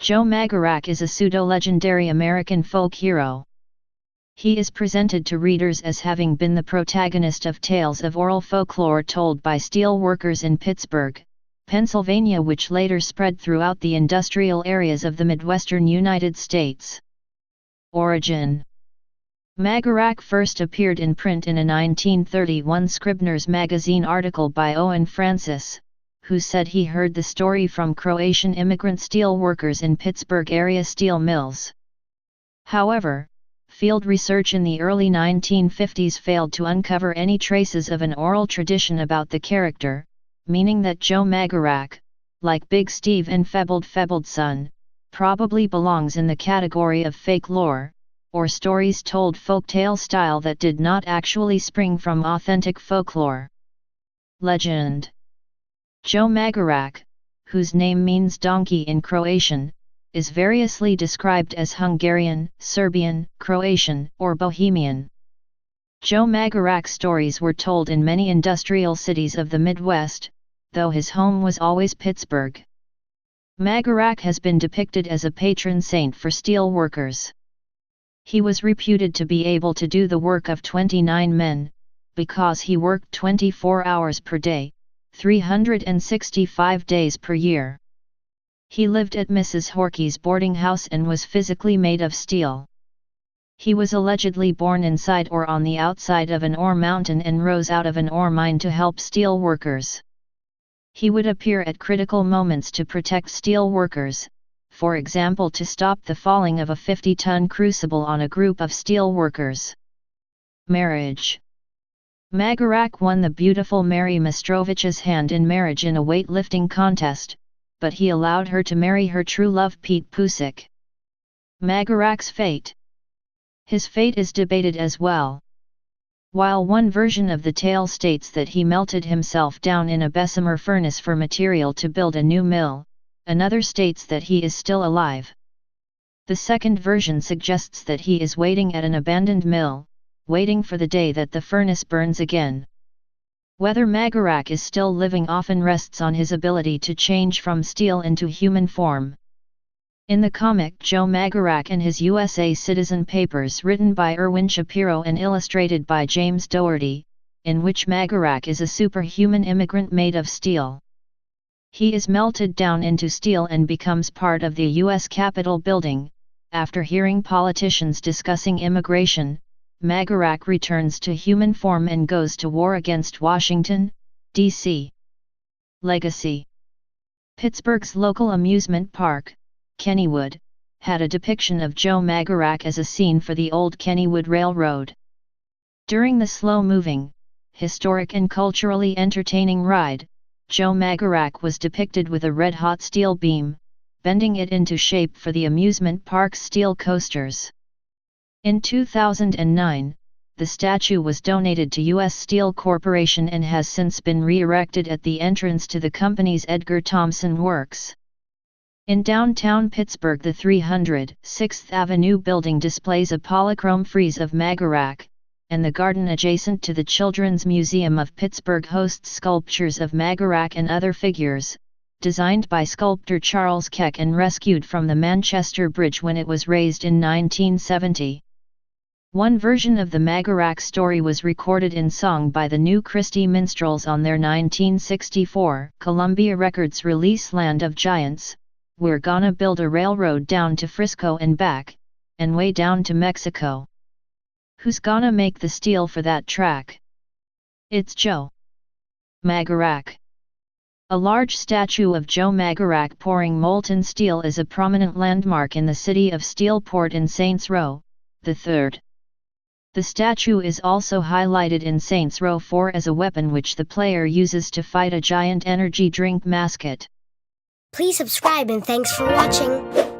Joe Magarac is a pseudo-legendary American folk hero. He is presented to readers as having been the protagonist of tales of oral folklore told by steelworkers in Pittsburgh, Pennsylvania, which later spread throughout the industrial areas of the Midwestern United States. Origin: Magarac first appeared in print in a 1931 Scribner's Magazine article by Owen Francis, who said he heard the story from Croatian immigrant steel workers in Pittsburgh area steel mills. However, field research in the early 1950s failed to uncover any traces of an oral tradition about the character, meaning that Joe Magarac, like Big Steve and Febled Son, probably belongs in the category of FolkLore, or stories told folktale style that did not actually spring from authentic folklore. Legend: Joe Magarac, whose name means donkey in Croatian, is variously described as Hungarian, Serbian, Croatian, or Bohemian. Joe Magarac stories were told in many industrial cities of the Midwest, though his home was always Pittsburgh. Magarac has been depicted as a patron saint for steel workers. He was reputed to be able to do the work of 29 men, because he worked 24 hours per day, 365 days per year. He lived at Mrs. Horkey's boarding house and was physically made of steel. He was allegedly born inside or on the outside of an ore mountain and rose out of an ore mine to help steel workers. He would appear at critical moments to protect steel workers, for example to stop the falling of a 50-ton crucible on a group of steel workers. Marriage: Magarac won the beautiful Mary Mastrovich's hand in marriage in a weightlifting contest, but he allowed her to marry her true love Pete Pusick. Magarac's fate: his fate is debated as well. While one version of the tale states that he melted himself down in a Bessemer furnace for material to build a new mill, another states that he is still alive. The second version suggests that he is waiting at an abandoned mill, waiting for the day that the furnace burns again. Whether Magarac is still living often rests on his ability to change from steel into human form. In the comic Joe Magarac and His USA Citizen Papers, written by Erwin Shapiro and illustrated by James Doherty, in which Magarac is a superhuman immigrant made of steel. He is melted down into steel and becomes part of the U.S. Capitol building. After hearing politicians discussing immigration, Magarac returns to human form and goes to war against Washington, D.C. Legacy: Pittsburgh's local amusement park, Kennywood, had a depiction of Joe Magarac as a scene for the old Kennywood Railroad. During the slow-moving, historic and culturally entertaining ride, Joe Magarac was depicted with a red-hot steel beam, bending it into shape for the amusement park's steel coasters. In 2009, the statue was donated to U.S. Steel Corporation and has since been re-erected at the entrance to the company's Edgar Thomson Works. In downtown Pittsburgh, the 306th Avenue building displays a polychrome frieze of Magarac, and the garden adjacent to the Children's Museum of Pittsburgh hosts sculptures of Magarac and other figures, designed by sculptor Charles Keck and rescued from the Manchester Bridge when it was raised in 1970. One version of the Magarac story was recorded in song by the New Christie Minstrels on their 1964 Columbia Records release Land of Giants. We're gonna build a railroad down to Frisco and back, and way down to Mexico. Who's gonna make the steel for that track? It's Joe Magarac. A large statue of Joe Magarac pouring molten steel is a prominent landmark in the city of Steelport in Saints Row, the third. The statue is also highlighted in Saints Row 4 as a weapon which the player uses to fight a giant energy drink mascot. Please subscribe and thanks for watching.